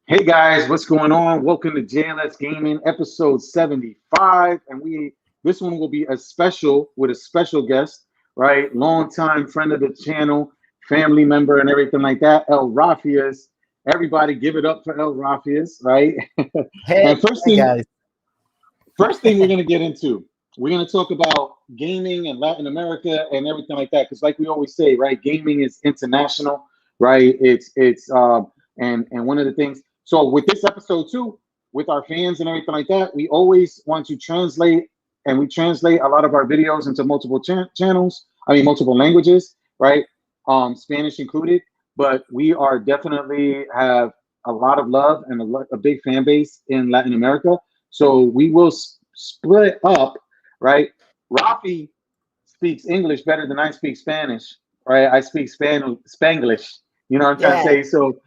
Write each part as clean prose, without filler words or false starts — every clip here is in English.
Hey guys, what's going on? Welcome to JLS Gaming episode 75. And this one will be a special with a special guest, right? Longtime friend of the channel, family member, and everything like that. El Rafias. Everybody give it up for El Rafias, right? Hey, And first hey thing, guys. first thing we're gonna get into, we're gonna talk about gaming and Latin America and everything like that. Because like we always say, right, gaming is international, right? And one of the things. So with this episode too, with our fans and everything like that, we always want to translate, and we translate a lot of our videos into multiple channels. I mean, multiple languages, right? Spanish included. But we are definitely have a lot of love and a big fan base in Latin America. So we will split up, right? Rafi speaks English better than I speak Spanish, right? I speak Spanglish. You know what I'm trying to Yeah, say? So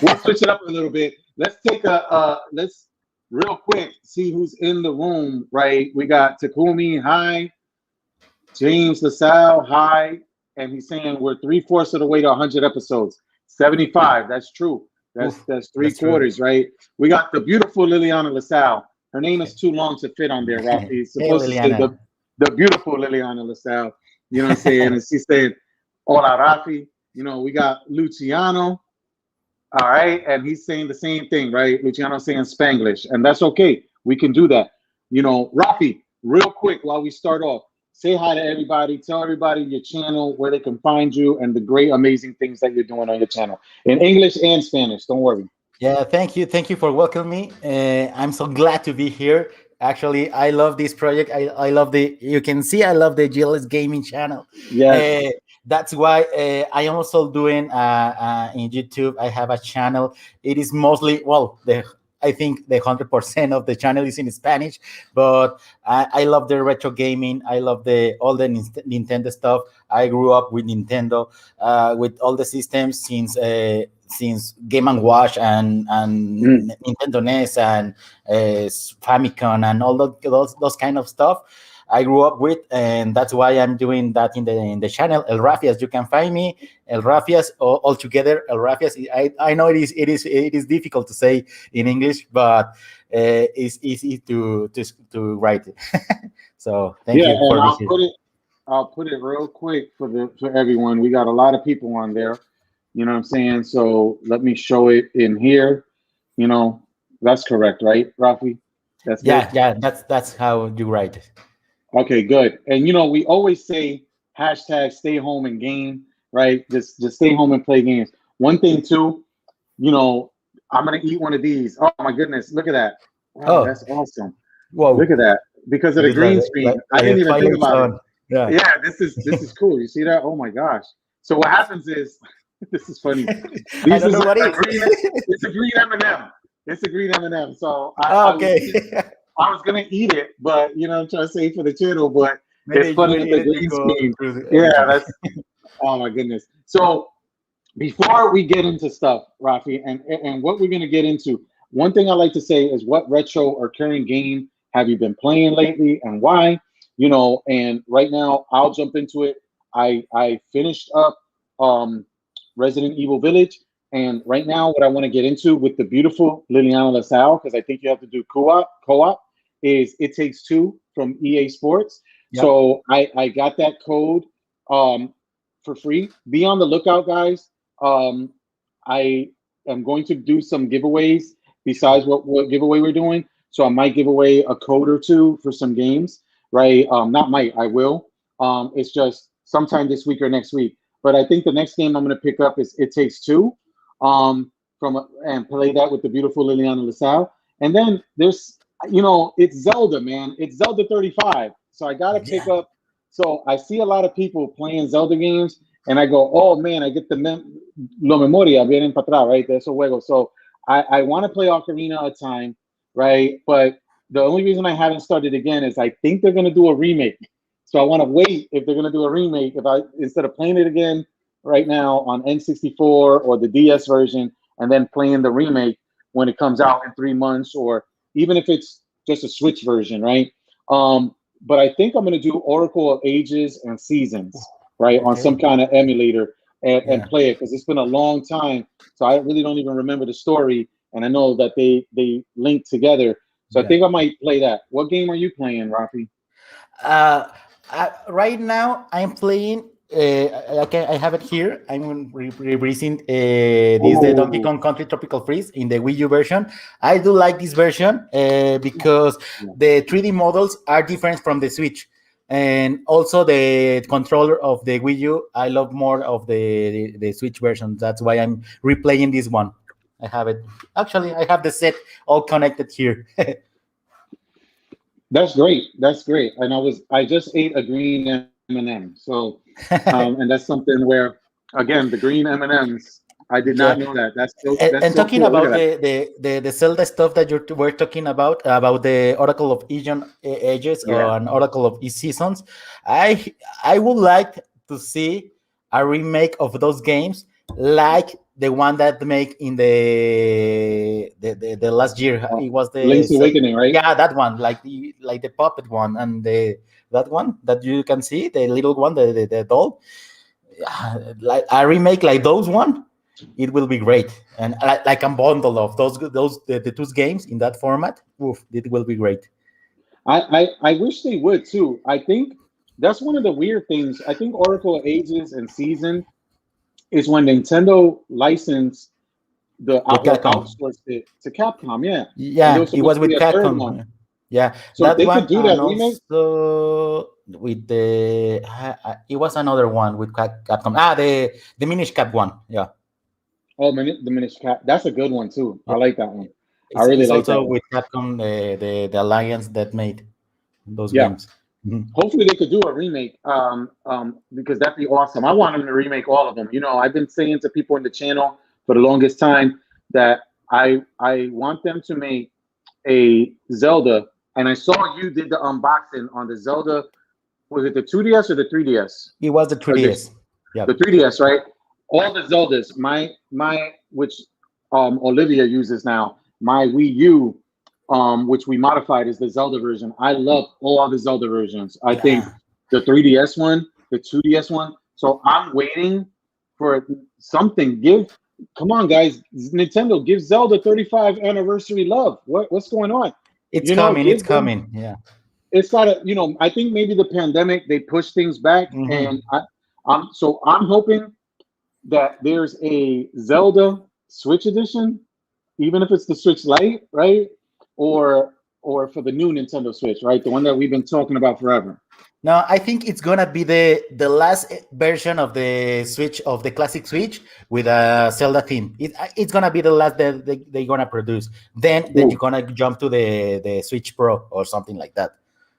we'll switch it up a little bit. Let's take let's real quick see who's in the room, right? We got Takumi, hi. James LaSalle, hi. And he's saying we're three-fourths of the way to 100 episodes. 75, that's true. That's oof, that's three that's true. quarters, right? We got the beautiful Liliana LaSalle. Her name is too long to fit on there, Rafi. It's Hey, supposed to say Liliana. the beautiful Liliana LaSalle. You know what I'm saying? And she said, Hola, Rafi. You know, we got Luciano, all right, and he's saying the same thing, right? Luciano saying Spanglish, and that's okay. We can do that. You know, Rafi, real quick while we start off, say hi to everybody. Tell everybody your channel, where they can find you, and the great, amazing things that you're doing on your channel in English and Spanish. Don't worry. Yeah, thank you. Thank you for welcoming me. I'm so glad to be here. Actually, I love this project. I love you can see I love the JLS Gaming channel. Yes. Uh, that's why I am also doing in YouTube. I have a channel. It is mostly, well, I think the 100% of the channel is in Spanish, but I love the retro gaming. I love the all the Nintendo stuff. I grew up with Nintendo, with all the systems since Game and Watch and Mm. Nintendo NES and Famicom and all those kind of stuff. I grew up with, and that's why I'm doing that in the channel El Rafias. You can find me El Rafias all together. El Rafias. I know it is difficult to say in English, but it's easy to write it. So thank Yeah, you and for being here. I'll put it real quick for everyone. We got a lot of people on there. You know what I'm saying? So let me show it in here. You know, that's correct, right, Rafi? That's good. Yeah, yeah. That's how you write it. Okay, good. And you know, we always say hashtag stay home and game, right? Just stay home and play games. One thing too, you know, I'm gonna eat one of these. Oh my goodness, look at that. Wow, Oh, that's awesome. Look whoa! at that. Because of It the is like green like, screen. I like a didn't even think Twilight about it. Zone. Yeah. Yeah, this is cool. You see that? Oh my gosh. So what happens is this is funny. I These don't is know what a it green is. it's a green M&M. It's a green M&M. So Oh, I was okay. gonna eat it, but you know, I'm trying to say for the channel, but it's Maybe you funny with eat the it green because screen. through Yeah, everything. that's oh my goodness. So before we get into stuff, Rafi, and what we're gonna get into, one thing I like to say is what retro or current game have you been playing lately and why? You know, and right now I'll jump into it. I finished up Resident Evil Village, and right now what I want to get into with the beautiful Liliana LaSalle, because I think you have to do co-op, is It Takes Two from EA Sports. Yep. So I got that code um, for free. Be on the lookout, guys. Um, I am going to do some giveaways besides what giveaway we're doing. So I might give away a code or two for some games, right? Not might, I will. It's just sometime this week or next week. But I think the next game I'm going to pick up is It Takes Two, and play that with the beautiful Liliana LaSalle. And then there's, you know, it's Zelda, man. It's Zelda 35. So I got to pick Yeah. up. So I see a lot of people playing Zelda games, and I go, oh man, I get the lo memoria vienen para atrás, right? De esos juegos. So I want to play Ocarina of Time, right? But the only reason I haven't started again is I think they're going to do a remake. So I want to wait if they're going to do a remake. If I instead of playing it again right now on N64 or the DS version, and then playing the remake when it comes out in 3 months, or even if it's just a Switch version, right? But I think I'm going to do Oracle of Ages and Seasons, right, on some Okay. kind of emulator. and Yeah. play it because it's been a long time. So I really don't even remember the story, and I know that they link together. So I Yeah. think I might play that. What game are you playing, Rafi? Uh, right now, I'm playing. I have it here. I'm releasing this the Donkey Oh, Kong Country Tropical Freeze in the Wii U version. I do like this version because yeah. the 3D models are different from the Switch, and also the controller of the Wii U. I love more of the Switch version. That's why I'm replaying this one. I have it. Actually, I have the set all connected here. That's great. That's great. And I just ate a green M&M. So, and that's something where, again, the green M&Ms. I did not know Yeah. that. That's And so talking cool. Look at about that. the Zelda stuff that you were talking about the Oracle of Aeon Ages Yeah. or an Oracle of Seasons, I I would like to see a remake of those games like the one that make in the last year. Uh, It was Link's Awakening, right? yeah, that one, like the puppet one and the that one that you can see, the little one, the doll. Like a remake like those one, it will be great. And like a bundle of the two games in that format, oof, it will be great. I wish they would too. I think that's one of the weird things. I think Oracle Ages and Season is when Nintendo licensed the With out or Capcom, outsourced it to Capcom. Yeah, and there yeah, was it supposed was to be with a third one. Capcom. Yeah, So that they could one, do and that remake. also with the it was another one with Capcom. The Minish Cap one. Yeah, Oh, the Minish Cap. That's a good one too. yeah. I like that one. I really It's like that also one. with Capcom, the alliance that made those Yeah. games. Mhm. Hopefully they could do a remake. Because that'd be awesome. I want them to remake all of them. I've been saying to people in the channel for the longest time that I want them to make a Zelda. And I saw you did the unboxing on the Zelda. Was it the 2DS or the 3DS? It was the Or 3DS. Yeah. the 3DS, right? All the Zeldas, my which Olivia uses now, my Wii U, which we modified is the Zelda version. I love all the Zelda versions. I think Yeah. the 3DS one, the 2DS one. So I'm waiting for something. Come on, guys, Nintendo, give Zelda 35 anniversary love. What's going on? It's coming. It's Give them. coming. Yeah. It's not a. I think maybe the pandemic they pushed things back, and Hmm. I'm hoping that there's a Zelda Switch edition, even if it's the Switch Lite, right? Or for the new Nintendo Switch, right? The one that we've been talking about forever. No, I think it's gonna be the last version of the Switch of the classic Switch with a Zelda theme. It's gonna be the last that they're gonna produce. Then you're Ooh, gonna jump to the Switch Pro or something like that.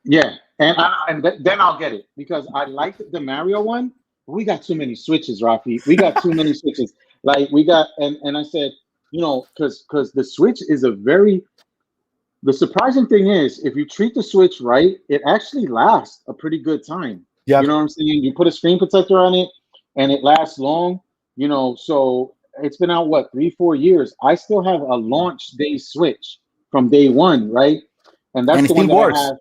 yeah, then I'll get it because I liked the Mario one. But we got too many Switches, Rafi. We got too many Switches. Like we got, and I said, because the Switch is a very. The surprising thing is, if you treat the Switch right, it actually lasts a pretty good time. You know Yep. what I'm saying? You put a screen protector on it, and it lasts long. So it's been out what 3, 4 years. I still have a launch day Switch from day one, right? And And that's it the one still that I works. have.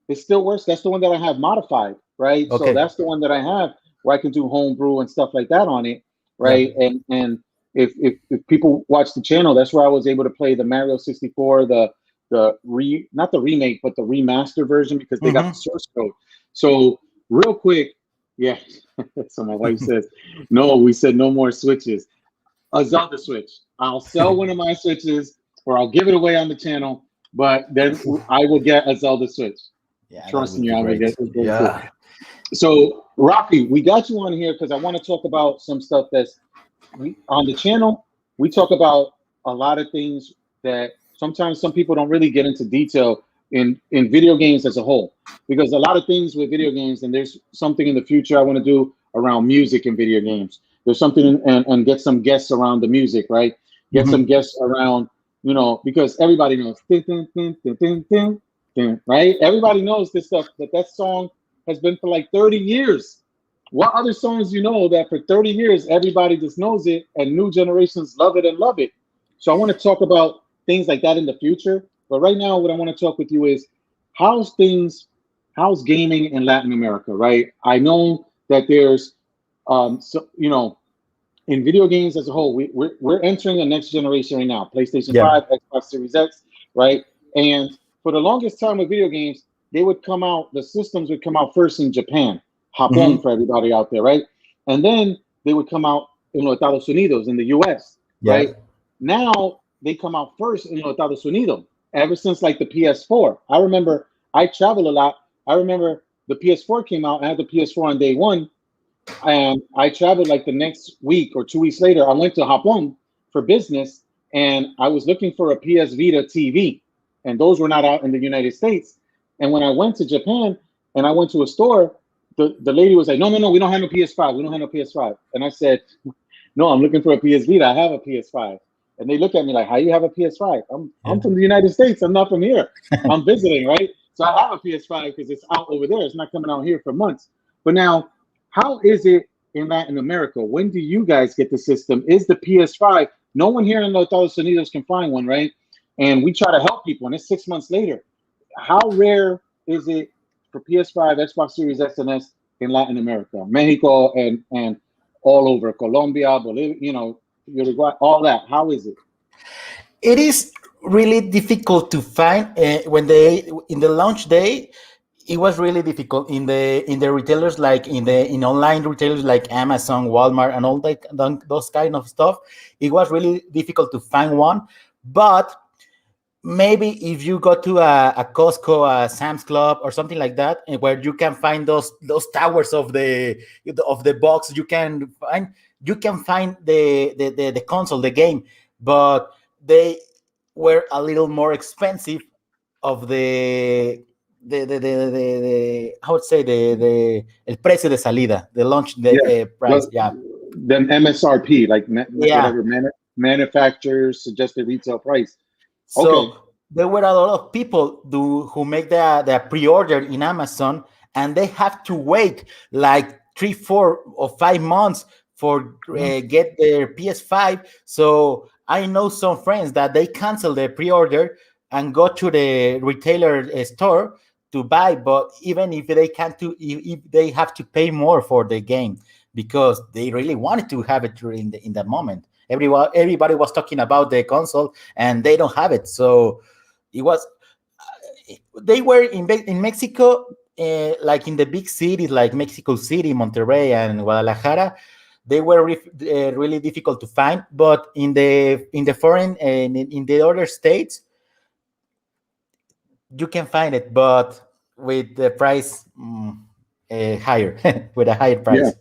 It still works. That's the one that I have modified, right? So Okay. that's the one that I have where I can do homebrew and stuff like that on it, Yeah. right? And if people watch the channel, that's where I was able to play the Mario 64, the not the remake, but the remaster version because they got the Hmm. source code. So real quick, yeah. So my wife says, no, we said no more Switches. A Zelda Switch. I'll sell one of my Switches or I'll give it away on the channel, but then I will get a Zelda Switch. Yeah, that Trust will me, be I will great. get it really cool. Yeah. So, Rafi, we got you on here because I want to talk about some stuff that's on the channel. We talk about a lot of things that sometimes some people don't really get into detail in video games as a whole. Because a lot of things with video games, and there's something in the future I want to do around music and video games. There's something and get some guests around the music, right? Get some Hmm. guests around, because everybody knows, ding, ding, ding, ding, ding, ding, ding, right? Everybody knows this stuff that song has been for like 30 years. What other songs that for 30 years everybody just knows it and new generations love it and love it? So I want to talk about things like that in the future. But right now, what I want to talk with you is how's things, how's gaming in Latin America, right? I know that there's, so, in video games as a whole, we're entering the next generation right now. PlayStation Yeah. 5, Xbox Series X, right? And for the longest time with video games, they would come out, the systems would come out first in Japan, Japón Hmm. for everybody out there, right? And then they would come out in los Estados Unidos, in the US, Yeah. right? Now they come out first in los Estados Unidos, ever since like the PS4. I remember I travel a lot. I remember the PS4 came out. I had the PS4 on day one, and I traveled like the next week or 2 weeks later. I went to Japón for business, and I was looking for a PS Vita TV, and those were not out in the United States. And when I went to Japan and I went to a store, the lady was like, "No, no, no, we don't have no PS5. We don't have no PS5." And I said, "No, I'm looking for a PS Vita. I have a PS5." And they look at me like, "How you have a PS5? Yeah. I'm from the United States. I'm not from here. I'm visiting, right? So I have a PS5 because it's out over there. It's not coming out here for months." But now, how is it in Latin America? When do you guys get the system? Is the PS5? No one here in los Estados Unidos can find one, right? And we try to help people, and it's 6 months later. How rare is it for PS5, Xbox Series X and S in Latin America, Mexico, and all over Colombia, Bolivia, Uruguay, all that? How is it? It is really difficult to find when they in the launch day. It was really difficult in the retailers, like in online retailers like Amazon, Walmart, and all that, those kind of stuff. It was really difficult to find one, but maybe if you go to a Costco, a Sam's Club, or something like that, and where you can find those towers of the box, you can find the console, the game, but they were a little more expensive of the how would say the el precio de salida, the launch Yeah, the price. the Yeah, then MSRP, like yeah. whatever manufacturer's suggested retail price. Okay. So there were a lot of people who make the pre-order in Amazon, and they have to wait like 3, 4, or 5 months for Mhm. get their PS5. So I know some friends that they cancel their pre-order and go to the retailer store to buy, but even if they can't do, if they have to pay more for the game because they really wanted to have it in that moment. Everybody was talking about the console, and they don't have it. So it was they were in Mexico, like in the big cities like Mexico City, Monterrey, and Guadalajara. They were really difficult to find, but in the foreign and in the other states, you can find it, but with the price higher, with a higher Yeah. price.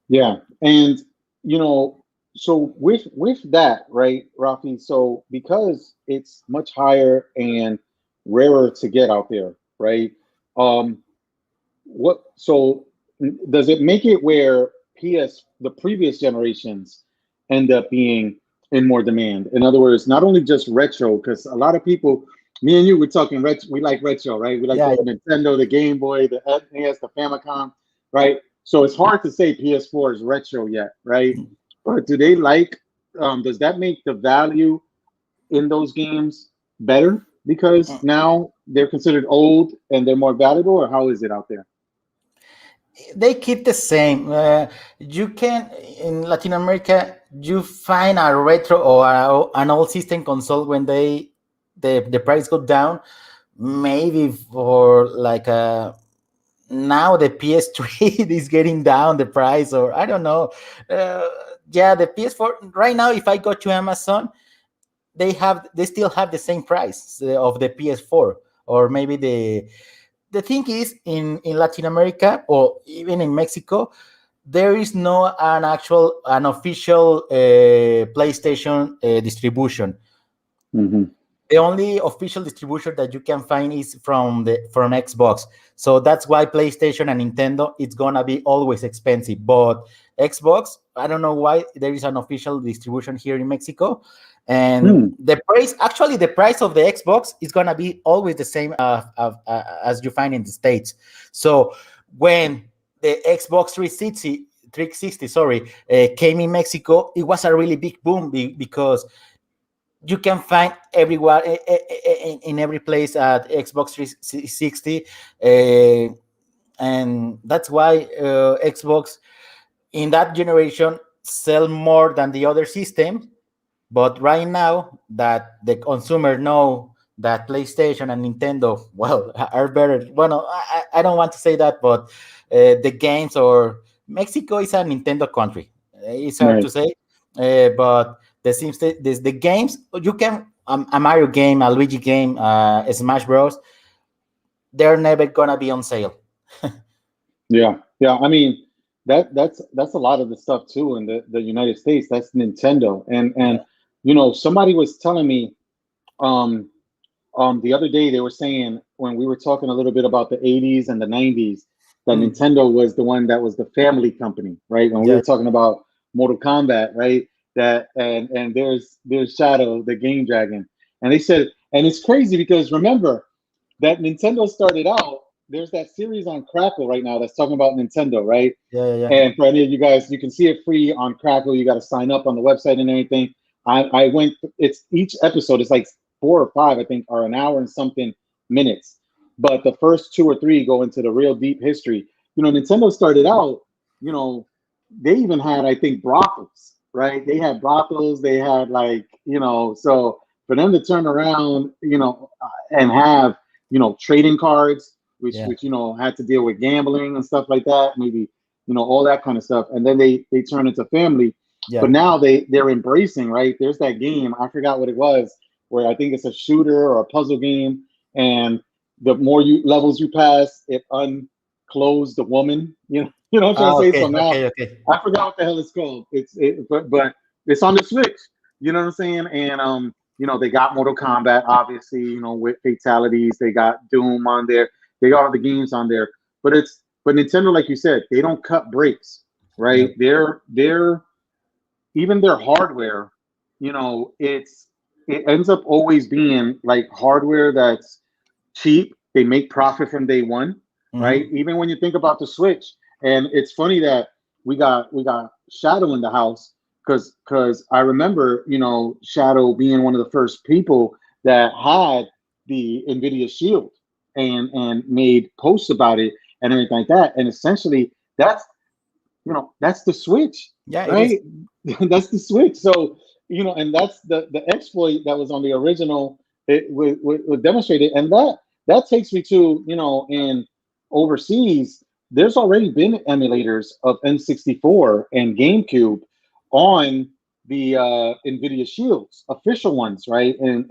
Yeah. And so with that, right, Rafi, so because it's much higher and rarer to get out there, right? Um, what so does it make it where the previous generations end up being in more demand? In other words, not only just retro, because a lot of people, me and you, we're talking retro. We like retro, right? We like Yeah, the Nintendo, the Game Boy, the NES, the Famicom, right? So it's hard to say PS4 is retro yet, right? But do they like? Does that make the value in those games better because yeah. now they're considered old and they're more valuable, or how is it out there? They keep the same. You can in Latin America, you find a retro or an old system console when the price go down, maybe for like now the PS3 is getting down the price, or I don't know. Uh, yeah, the PS4 right now, if I go to Amazon, they still have the same price of the PS4, or maybe the thing is in Latin America or even in Mexico, there is no an official PlayStation distribution. Hmm. The only official distribution that you can find is from Xbox. So that's why PlayStation and Nintendo it's gonna be always expensive. But Xbox, I don't know why there is an official distribution here in Mexico, and Hmm. the price of the Xbox is gonna be always the same as you find in the States. So when the Xbox 360, sorry, came in Mexico, it was a really big boom because you can find everywhere in every place at Xbox 360, and that's why Xbox in that generation sell more than the other system. But right now that the consumer know that PlayStation and Nintendo, well, are better. Well, I don't want to say that, but the games, or Mexico is a Nintendo country. It's hard Right. to say, but the games you can a Mario game, a Luigi game, a Smash Bros. They're never gonna be on sale. Yeah. Yeah. I mean, that's a lot of the stuff too in the United States. That's Nintendo. And Yeah. somebody was telling me um the other day, they were saying, when we were talking a little bit about the 80s and the 90s, that Mm, Nintendo was the one that was the family company, right? When we yeah. were talking about Mortal Kombat, right? That and there's Shadow, the Game Dragon. And they said, and it's crazy because remember that Nintendo started out, there's that series on Crackle right now that's talking about Nintendo, right? Yeah. Yeah. Yeah. And for any of you guys, you can see it free on Crackle. You got to sign up on the website and everything. I went. It's each episode. It's like 4 or 5, I think, are an hour and something minutes. But the first 2 or 3 go into the real deep history. Nintendo started out. You know, they even had, I think, brothels. Right? They had brothels. They had like, so for them to turn around, and have, trading cards, Yeah. which had to deal with gambling and stuff like that. Maybe all that kind of stuff, and then they turn into family. Yeah. But now they're embracing, right? There's that game, I forgot what it was, where I think it's a shooter or a puzzle game, and the more levels you pass, it unclothes the woman. What I'm trying to say. Okay. So now Okay. Okay. I forgot what the hell it's called. But it's on the Switch. You know what I'm saying? And they got Mortal Kombat, obviously, with fatalities. They got Doom on there. They got all the games on there. But Nintendo, like you said, they don't cut breaks, Yeah. right? They're even their hardware, it ends up always being like hardware that's cheap. They make profit from day one, right? Hmm. Even when you think about the Switch, and it's funny that we got Shadow in the house, because I remember, Shadow being one of the first people that had the Nvidia Shield and made posts about it and everything like that. And essentially, that's the Switch, Yeah. It is. right? That's the Switch. So, and that's the exploit that was on the original. It was demonstrated, and that takes me to, in overseas, there's already been emulators of N64 and GameCube on the Nvidia Shields, official ones, right? Yeah.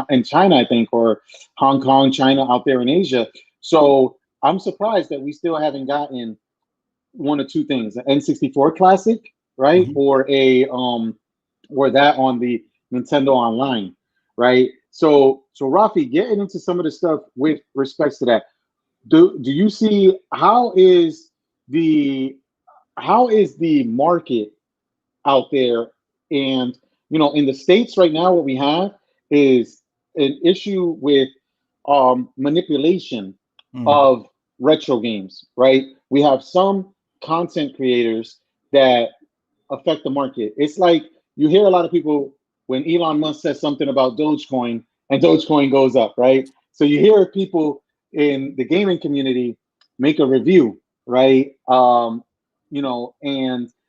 In China, I think, or Hong Kong, China, out there in Asia. So I'm surprised that we still haven't gotten one of two things: an N64 classic, right? Mhm. Or that on the Nintendo Online, right? So Rafi, getting into some of the stuff with respects to that, do you see the how is the market out there? And in the States right now, what we have is an issue with manipulation Mm. of retro games, right? We have some content creators that affect the market. It's like you hear a lot of people when Elon Musk says something about Dogecoin, and Dogecoin goes up, right? So you hear people in the gaming community make a review, right? And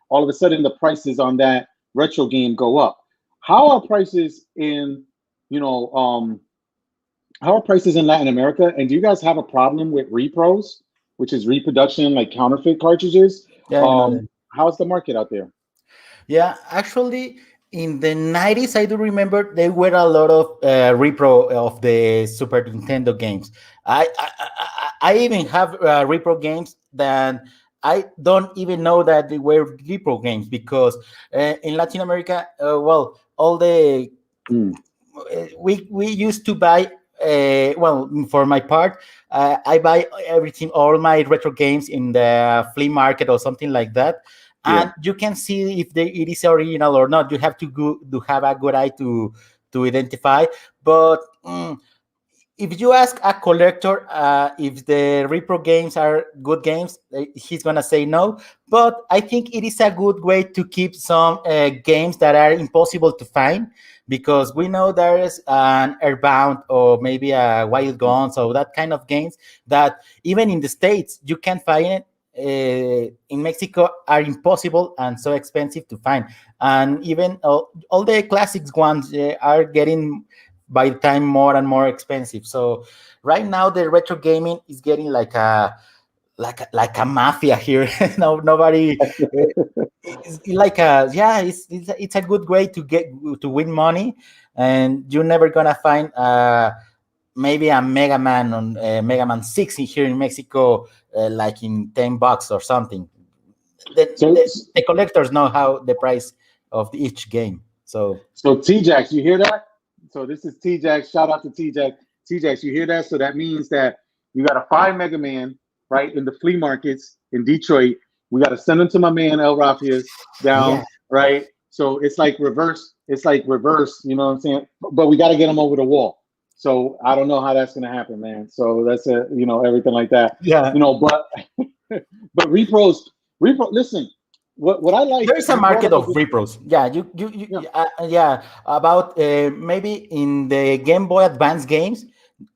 all of a sudden the prices on that retro game go up. How are prices you know, um, how are prices in Latin America? And do you guys have a problem with repros, which is reproduction, like counterfeit cartridges? Yeah. I know that. How's the market out there? Yeah, actually, in the 90s, I do remember there were a lot of repro of the Super Nintendo games. I even have repro games that I don't even know that they were repro games, because in Latin America, well, all the Mm, we used to buy. Well, for my part, I buy everything, all my retro games in the flea market or something like that, yeah. and you can see if it is original or not. You have to go to have a good eye to identify. But if you ask a collector if the repro games are good games, he's gonna say no. But I think it is a good way to keep some games that are impossible to find, because we know there is an Airbound or maybe a Wild Guns or that kind of games that even in the States you can find it. in Mexico are impossible and so expensive to find. And even all the classics ones are getting by the time more and more expensive. So right now the retro gaming is getting like a mafia here. No, nobody. It's like a yeah. It's a good way to win money, and you're never gonna find maybe a Mega Man on Mega Man 6 here in Mexico, like in $10 or something. The, So, the, the collectors know how the price of each game. So so T-Jax, you hear that? So this is T-Jax. Shout out to T-Jax. T-Jax, you hear that? So that means that you got to find Mega Man, right, in the flea markets in Detroit. We got to send them to my man El Rafias yeah, down, right? So it's like reverse. It's like reverse. You know what I'm saying? But we got to get them over the wall. So I don't know how that's gonna happen, man. So that's everything like that. yeah. But but repros. Listen, what I like. There is a You brought market up a of good. repros. Yeah, Yeah. yeah. About maybe in the Game Boy Advance games,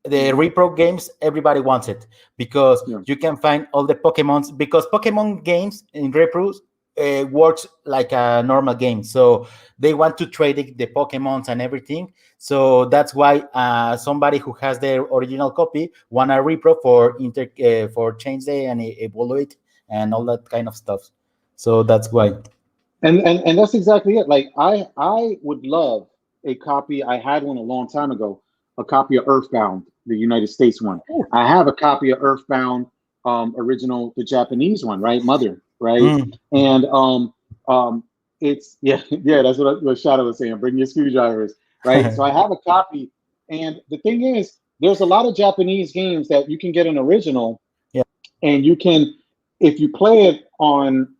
the Mhm. repro games, everybody wants it because Yeah. you can find all the Pokemons. Because Pokemon games in repros works like a normal game, so they want to trade the Pokemons and everything. So that's why somebody who has the original copy want a repro for change it and evolve it and all that kind of stuff. So that's why. And that's exactly it. Like I would love a copy. I had one a long time ago, a copy of Earthbound, the United States one. I have a copy of Earthbound, original, the Japanese one, right? Mother, right? Mm. And it's yeah, that's what Shadow was saying. Bring your screwdrivers, right? So I have a copy, and the thing is, there's a lot of Japanese games that you can get an original, Yeah, and you can, if you play it on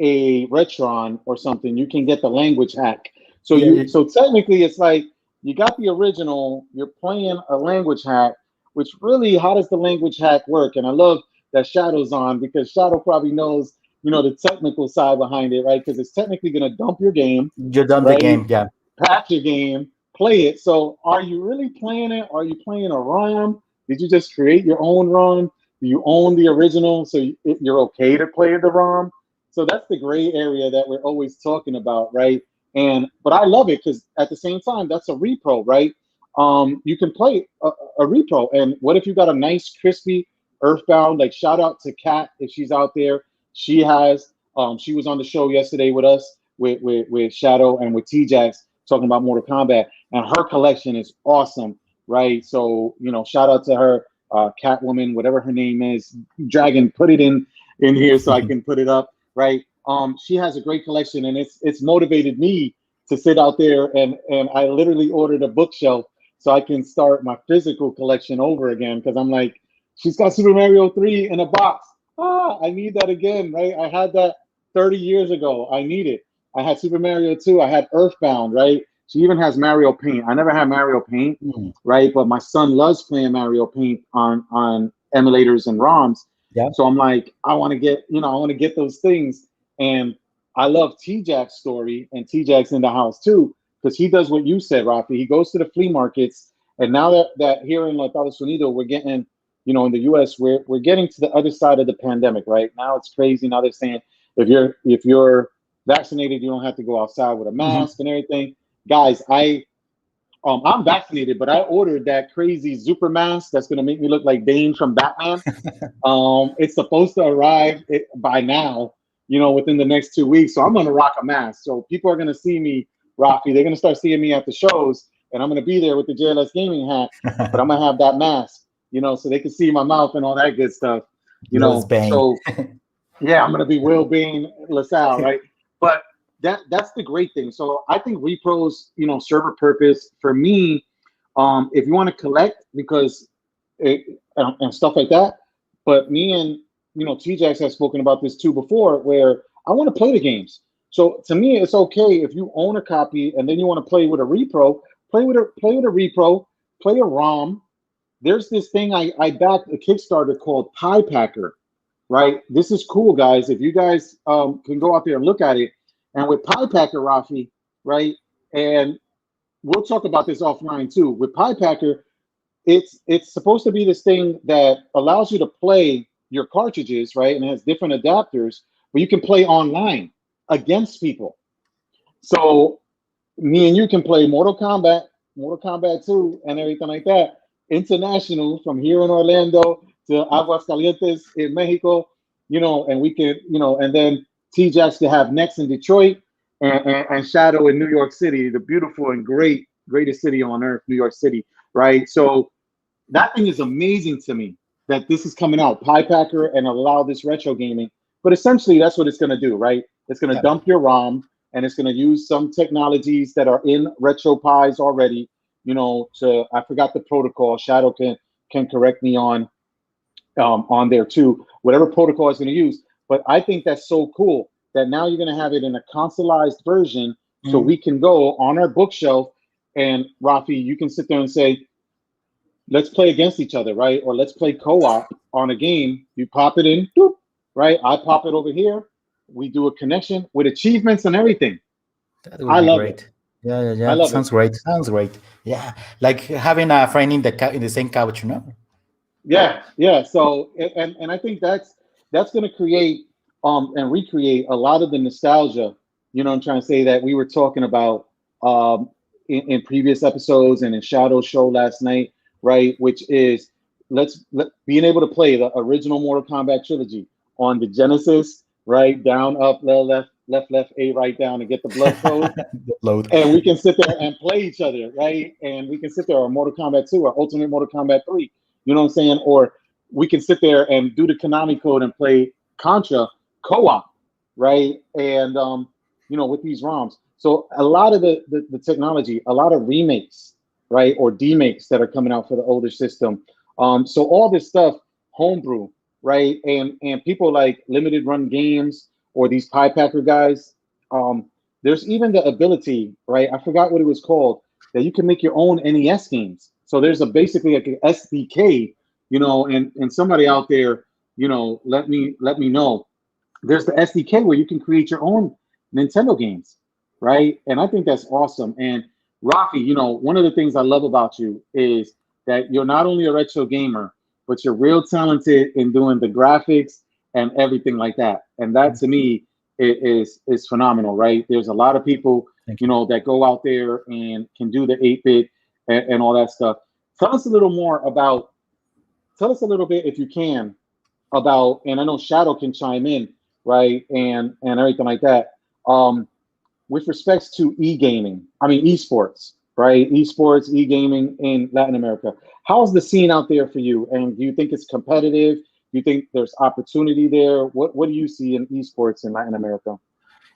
a Retron or something, you can get the language hack. So yeah, yeah. so technically it's like you got the original, you're playing a language hack, which really, how does the language hack work? And I love that Shadow's on, because Shadow probably knows, the technical side behind it, right? Because it's technically gonna dump your game, You're done the right? game. Yeah. Patch your game, play it. So are you really playing it? Are you playing a ROM? Did you just create your own ROM? Do you own the original so you're okay to play the ROM? So that's the gray area that we're always talking about, right? And but I love it because at the same time, that's a repro, right? You can play a repro, and what if you got a nice crispy Earthbound? Like, shout out to Kat if she's out there. She has. She was on the show yesterday with us with Shadow and with T-Jax talking about Mortal Kombat, and her collection is awesome, right? So shout out to her, Catwoman, whatever her name is. Dragon, put it in here so I can put it up, right? She has a great collection, and it's motivated me to sit out there, and I literally ordered a bookshelf so I can start my physical collection over again, because I'm like, she's got Super Mario 3 in a box. I need that again, right? I had that 30 years ago. I need it. I had Super Mario 2. I had Earthbound, right? She even has Mario Paint. I never had Mario Paint, Mm. right? But my son loves playing Mario Paint on emulators and ROMs. Yeah. So I'm like, I want to get those things. And I love T-Jack's story, and T-Jack's in the house too, because he does what you said, Rafi. He goes to the flea markets, and now that here in Estados Unidos, we're getting, in the US, we're getting to the other side of the pandemic, right? Now it's crazy. Now they're saying if you're vaccinated, you don't have to go outside with a Mhm. mask and everything. Guys, I'm vaccinated, but I ordered that crazy super mask that's gonna make me look like Bane from Batman. It's supposed to arrive by now, within the next 2 weeks. So I'm gonna rock a mask. So people are gonna see me, Rocky. They're gonna start seeing me at the shows, and I'm gonna be there with the JLS Gaming hat, but I'm gonna have that mask, so they can see my mouth and all that good stuff, Loves Bane. So yeah, I'm gonna be Will Bean LaSalle, right? But that's the great thing. So I think repros, serve a purpose for me. If you want to collect, because and stuff like that. But me and TJX has spoken about this too before, where I want to play the games. So to me, it's okay if you own a copy and then you want to play with a repro, play with a repro, play a ROM. There's this thing I backed a Kickstarter called Pie Packer, right? This is cool, guys. If you guys can go out there and look at it, and with Pie Packer, Rafi, right? And we'll talk about this offline too. With Pie Packer, it's supposed to be this thing that allows you to play your cartridges, right? And it has different adapters, but you can play online against people. So me and you can play Mortal Kombat 2, and everything like that, international from here in Orlando to Aguascalientes in Mexico, and we can, and then T-Jax to have next in Detroit and Shadow in New York City, the beautiful and greatest city on earth, New York City, right? So that thing is amazing to me that this is coming out, Pi Packer, and allow this retro gaming. But essentially, that's what it's going to do, right? It's going to dump your ROM, and it's going to use some technologies that are in retro pies already. I forgot the protocol. Shadow can correct me on there too. Whatever protocol it's going to use, but I think that's so cool that now you're going to have it in a consoleized version, so we can go on our bookshelf, and Rafi, you can sit there and say, let's play against each other, right? Or let's play co-op on a game. You pop it in, doop, right? I pop it over here. We do a connection with achievements and everything. That would be great. It. Yeah. I love Sounds it. great. Sounds great. Yeah, like having a friend in the same couch, Yeah. So, and I think that's going to create and recreate a lot of the nostalgia. I'm trying to say that we were talking about in previous episodes and in Shadow's show last night, right? Which is being able to play the original Mortal Kombat trilogy on the Genesis, right? Down, up, left, A, right, down, and get the blood flow. Load. And we can sit there and play each other, right? And we can sit there, or Mortal Kombat 2, or Ultimate Mortal Kombat 3. You know what I'm saying? Or we can sit there and do the Konami code and play Contra co-op, right? And with these ROMs. So a lot of the technology, a lot of remakes, right, or demakes that are coming out for the older system. So all this stuff, homebrew, right, and people like Limited Run Games or these Pi Packer guys. There's even the ability, right? I forgot what it was called, that you can make your own NES games. So there's basically like an SDK, and somebody out there, let me know. There's the SDK where you can create your own Nintendo games, right? And I think that's awesome. And Rafi, one of the things I love about you is that you're not only a retro gamer, but you're real talented in doing the graphics and everything like that. And that to me is phenomenal, right? There's a lot of people, that go out there and can do the 8-bit and all that stuff. Tell us a little bit, if you can, about, and I know Shadow can chime in, right, and everything like that. With respects to esports, right? Esports, e-gaming in Latin America. How's the scene out there for you? And do you think it's competitive? Do you think there's opportunity there? What do you see in esports in Latin America?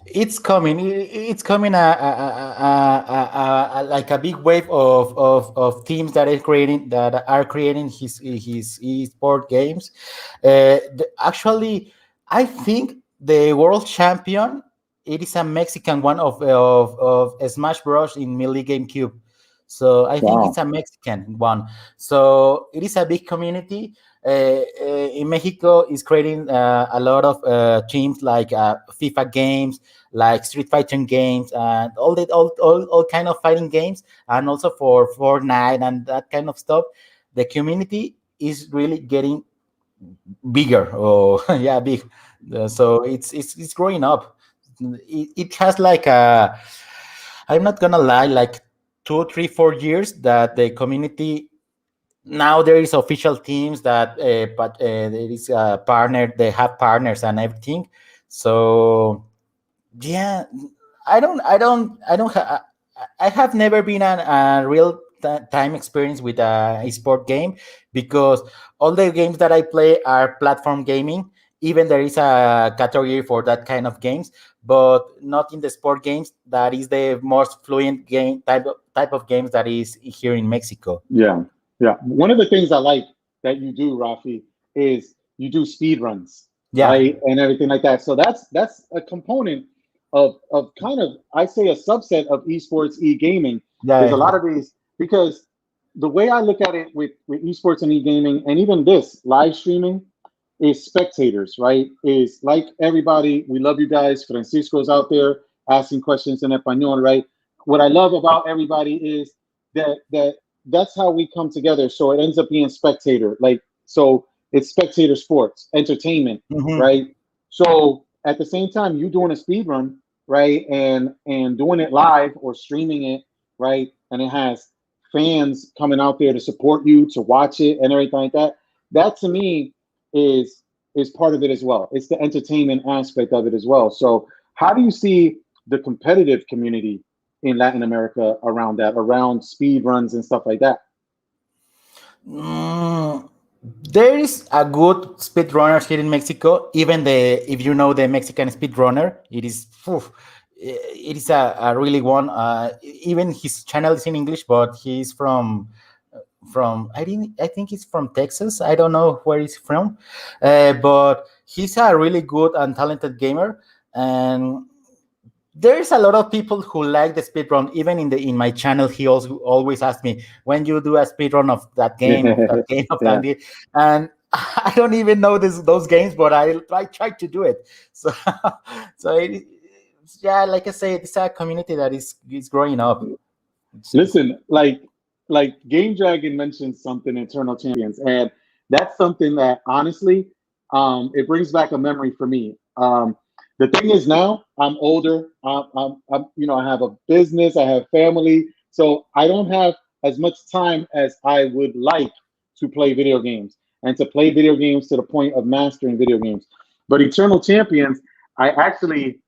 It's coming. It's coming like a big wave of teams that are creating his esport games. Actually, I think the world champion, it is a Mexican one of Smash Bros in Melee GameCube. So I think it's a Mexican one. So it is a big community. In Mexico is creating a lot of teams like FIFA games, like Street Fighter games, and all kind of fighting games, and also for Fortnite and that kind of stuff. The community is really getting bigger. Oh, yeah, big. So it's growing up. It has like I'm not gonna lie, like 2, 3, 4 years that the community. Now there is official teams but there is a partner. They have partners and everything. So yeah, I have never been a real time experience with a sport game, because all the games that I play are platform gaming. Even there is a category for that kind of games, but not in the sport games. That is the most fluent game type of games that is here in Mexico. Yeah. One of the things I like that you do, Rafi, is you do speed runs, right, and everything like that. So that's a component of kind of, I say, a subset of esports, e-gaming. There's a lot of these, because the way I look at it with esports and e-gaming, and even this live streaming, is spectators, right? Is like everybody. We love you guys. Francisco's out there asking questions in español, right? What I love about everybody is that's how we come together. So it ends up being spectator. Like, so It's spectator sports, entertainment, Mhm. right? So at the same time, you doing a speed run, right, and doing it live or streaming it, right, and it has fans coming out there to support you, to watch it, and everything like that. That to me is is part of it as well. It's the entertainment aspect of it as well. So how do you see the competitive community in Latin America around that, around speed runs and stuff like that? Mm, there is a good speedrunners here in Mexico. Even the if you know the Mexican speedrunner, it is phew, it is a really one. Even his channel is in English, but he's from I think he's from Texas. I don't know where he's from, but he's a really good and talented gamer. And there's a lot of people who like the speedrun. Even in my channel, he also always asks me when you do a speedrun of that game of Yeah. Dandy, and I don't even know those games, but I try to do it. So so yeah, like I say, it's a community that is growing up. It's Listen, like Game Dragon mentioned something Eternal Champions, and that's something that honestly, it brings back a memory for me. The thing is now I'm older. I have a business, I have family, so I don't have as much time as I would like to play video games and to play video games to the point of mastering video games. But Eternal Champions, I actually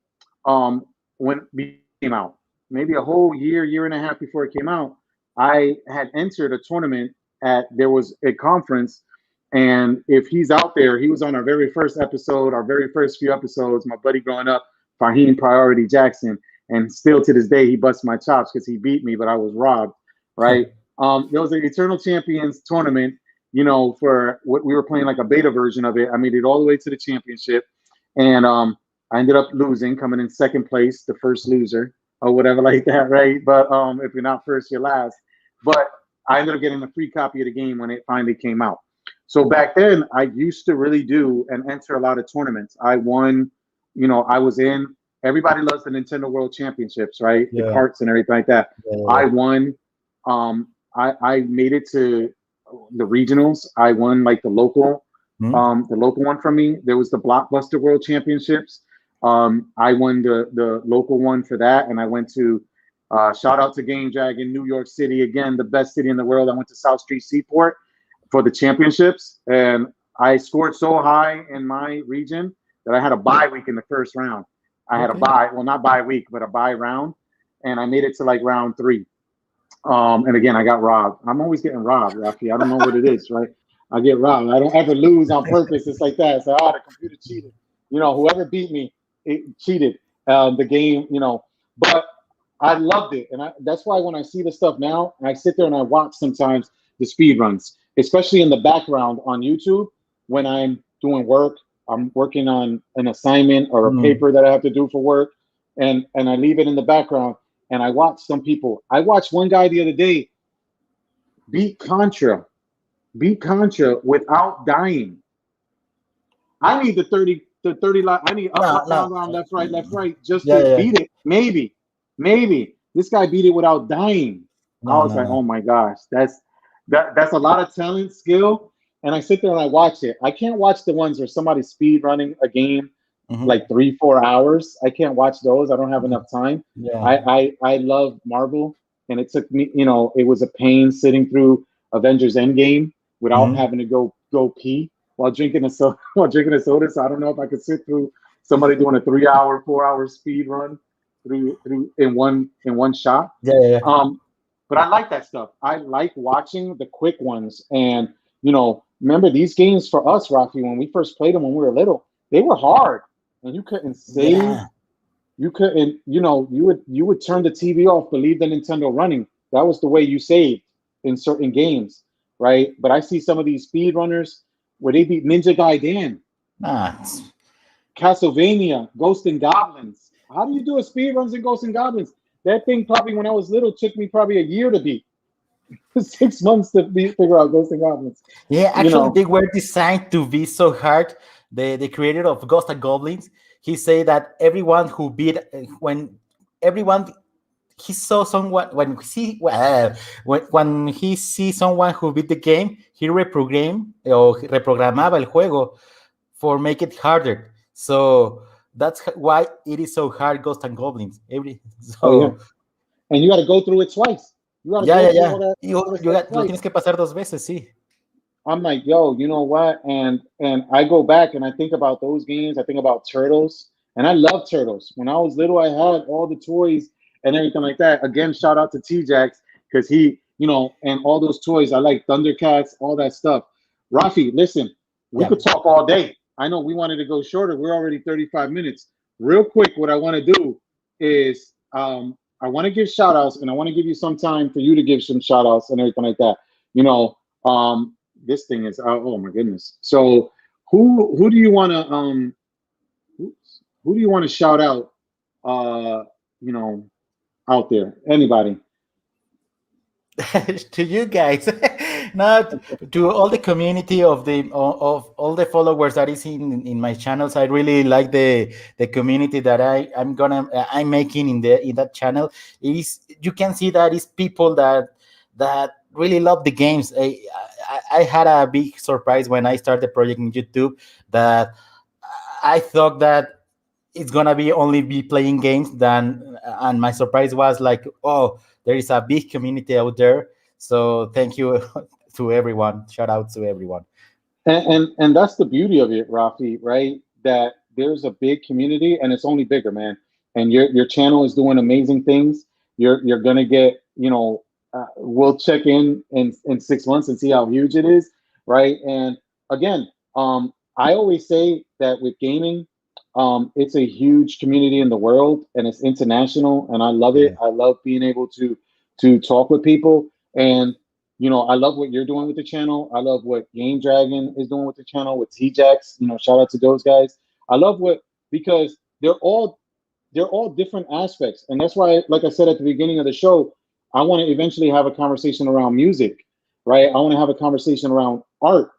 when it came out, maybe a whole year and a half before it came out, I had entered a tournament at there was a conference, and if he's out there, he was on our very first episode, our very first few episodes. My buddy growing up, Fahim Priority Jackson, and still to this day he busts my chops because he beat me, but I was robbed. Right? There was an Eternal Champions tournament. For what we were playing like a beta version of it. I made it all the way to the championship, and I ended up losing, coming in second place, the first loser or whatever like that, right? But if you're not first, you're last. But I ended up getting a free copy of the game when it finally came out. So back then, I used to really do and enter a lot of tournaments. I won, I was in. Everybody loves the Nintendo World Championships, right? The yeah, carts and everything like that. I yeah. won. I made it to the regionals. I won like Hmm? the local one from me. There was the Blockbuster World Championships. I won the local one for that, and I went to shout out to Game Dragon, New York City again, the best city in the world. I went to South Street Seaport for the championships, and I scored so high in my region that I had a bye week in the first round. I had a Okay. bye, well, not bye week, but a bye round, and I made it to like round three. And again, I got robbed. I'm always getting robbed, Rafi. I don't know what it is, right? I get robbed. I don't ever lose on purpose. It's like that. It's like, oh, the computer cheated. Whoever beat me, it cheated the game. But I loved it, and that's why when I see the stuff now, I sit there and I watch sometimes the speed runs, especially in the background on YouTube when I'm doing work. I'm working on an assignment or a Mm. paper that I have to do for work, and I leave it in the background and I watch some people. I watched one guy the other day beat Contra, beat Contra without dying. I need the 30 line. I need No, up, no. down, left, right, just Yeah, to yeah. beat it. Maybe. This guy beat it without dying. I No, was no, like, no. oh my gosh, that's a lot of talent, skill. And I sit there and I watch it. I can't watch the ones where somebody's speed running a game Hmm. like 3-4 hours. I can't watch those. I don't have enough time. Yeah. I love Marvel, and it took me. It was a pain sitting through Avengers Endgame without Hmm. having to go pee while drinking a soda. While drinking a soda, so I don't know if I could sit through somebody doing a 3 hour, 4 hour speed run through in one shot. Yeah, yeah, yeah. Um, but I like that stuff. I like watching the quick ones. And remember these games for us, Rafi, when we first played them when we were little, they were hard, and you couldn't save. Yeah. You couldn't. You would turn the TV off, but leave the Nintendo running. That was the way you saved in certain games, right? But I see some of these speedrunners where they beat Ninja Gaiden, Ah, Castlevania, Ghost and Goblins. How do you do a speed runs in Ghost and Goblins? That thing probably when I was little took me probably a year to beat, 6 months to figure out Ghost and Goblins. yeah, You actually, know, they were designed to be so hard. The creator of Ghost and Goblins, he said that everyone who beat when everyone he saw someone when he see someone who beat the game, he reprogramaba el juego for make it harder. So that's why it is so hard, Ghost and Goblins. Oh yeah, So and you got to go through it twice. You got to ya, go ya, through ya. all that stuff Lo twice. tienes que pasar dos veces, sí. I'm like, yo, you know what? And I go back and I think about those games. I think about Turtles, and I love Turtles. When I was little, I had all the toys and everything like that. Again, shout out to T-Jax because he, and all those toys. I like Thundercats, all that stuff. Rafi, listen, we Yeah. could talk all day. I know we wanted to go shorter. We're already 35 minutes. Real quick, what I want to do is I want to give shout outs and I want to give you some time for you to give some shout outs and everything like that. You know, this thing is oh my goodness. So who do you want to who do you want to shout out you know out there? Anybody? To you guys, not to all the community of all the followers that is in my channels. I really like the community that I'm making in that channel. It is, you can see that is people that really love the games. I had a big surprise when I started the project in YouTube, that I thought that it's gonna be only be playing games, then and my surprise was like, oh, there is a big community out there. So thank you to everyone, shout out to everyone. And that's the beauty of it, Rafi, right? That there's a big community and it's only bigger, man. And your channel is doing amazing things. You're gonna get, we'll check in 6 months and see how huge it is, right? And again, I always say that with gaming, it's a huge community in the world and it's international, and I love it. Yeah. I love being able to talk with people. And I love what you're doing with the channel. I love what Game Dragon is doing with the channel with T-Jax. Shout out to those guys. I love because they're all different aspects. And that's why, like I said at the beginning of the show, I want to eventually have a conversation around music, right? I want to have a conversation around art.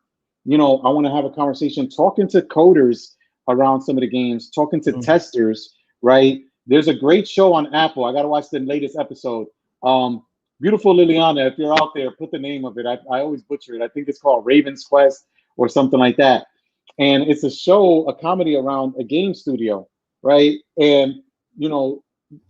I want to have a conversation talking to coders around some of the games, talking to testers, right? There's a great show on Apple. I got to watch the latest episode. Beautiful Liliana, if you're out there, put the name of it. I always butcher it. I think it's called Raven's Quest or something like that. And it's a show, a comedy around a game studio, right? And,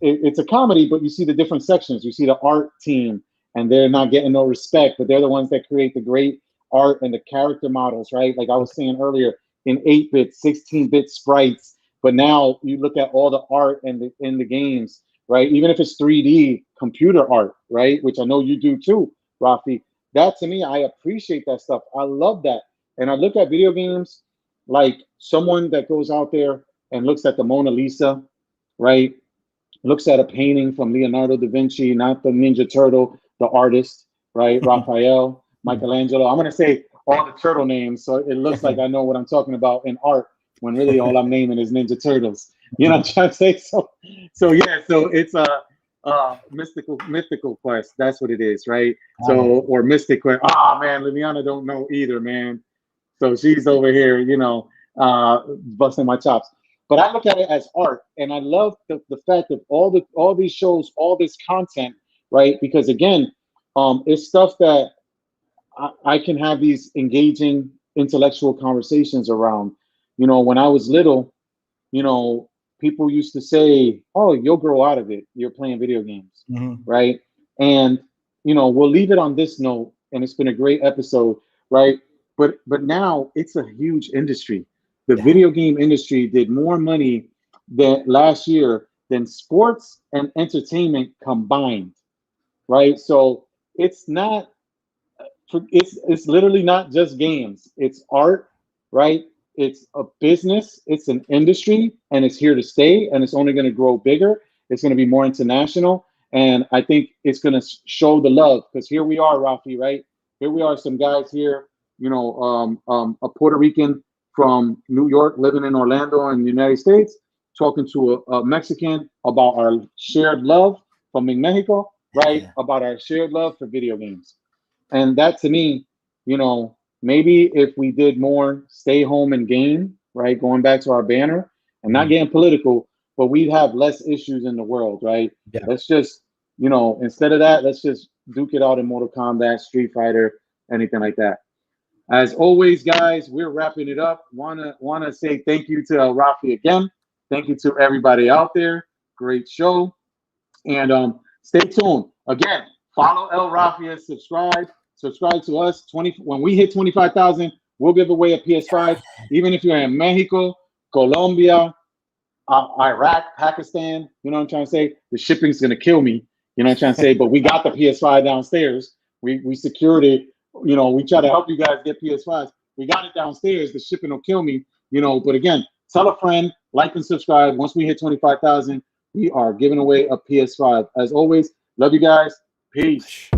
it's a comedy, but you see the different sections. You see the art team, and they're not getting no respect, but they're the ones that create the great art and the character models, right? Like I was saying earlier, in 8-bit, 16-bit sprites. But now you look at all the art in the games, right? Even if it's 3D computer art, right? Which I know you do too, Rafi. That to me, I appreciate that stuff. I love that. And I look at video games like someone that goes out there and looks at the Mona Lisa, right? Looks at a painting from Leonardo da Vinci, not the Ninja Turtle, the artist, right? Raphael, Michelangelo. I'm going to say all the turtle names so it looks like I know what I'm talking about in art, when really all I'm naming is Ninja Turtles. You know what I'm trying to say? So yeah, so it's a mythical quest. That's what it is, right? So, or mystic quest. Oh man, Liliana don't know either, man. So she's over here, busting my chops. But I look at it as art, and I love the fact that all these shows, all this content, right? Because again, it's stuff that I can have these engaging intellectual conversations around. When I was little, people used to say, "Oh, you'll grow out of it. You're playing video games," right? And we'll leave it on this note. And it's been a great episode, right? But now it's a huge industry. The video game industry did more money than last year than sports and entertainment combined, right? So it's not it's literally not just games. It's art, right? It's a business, it's an industry, and it's here to stay, and it's only going to grow bigger. It's going to be more international, and I think it's going to show the love, because here we are, Rafi, right? Here we are, some guys here, a Puerto Rican from New York living in Orlando in the United States, talking to a Mexican about our shared love from in Mexico, right? About our shared love for video games. And that to me, maybe if we did more stay home and game, right? Going back to our banner and not getting political, but we'd have less issues in the world, right? Yeah. Let's just you know, instead of that, let's just duke it out in Mortal Kombat, Street Fighter, anything like that. As always, guys, we're wrapping it up. Wanna say thank you to Rafi again. Thank you to everybody out there. Great show. And stay tuned. Again, follow El Rafia, subscribe to us. When we hit 25,000, we'll give away a PS5. Even if you're in Mexico, Colombia, Iraq, Pakistan, you know what I'm trying to say? The shipping's gonna kill me. You know what I'm trying to say? But we got the PS5 downstairs. We secured it. You know, we try to help you guys get PS5s. We got it downstairs. The shipping will kill me. You know, but again, tell a friend, like and subscribe. Once we hit 25,000, we are giving away a PS5. As always, love you guys. Peace.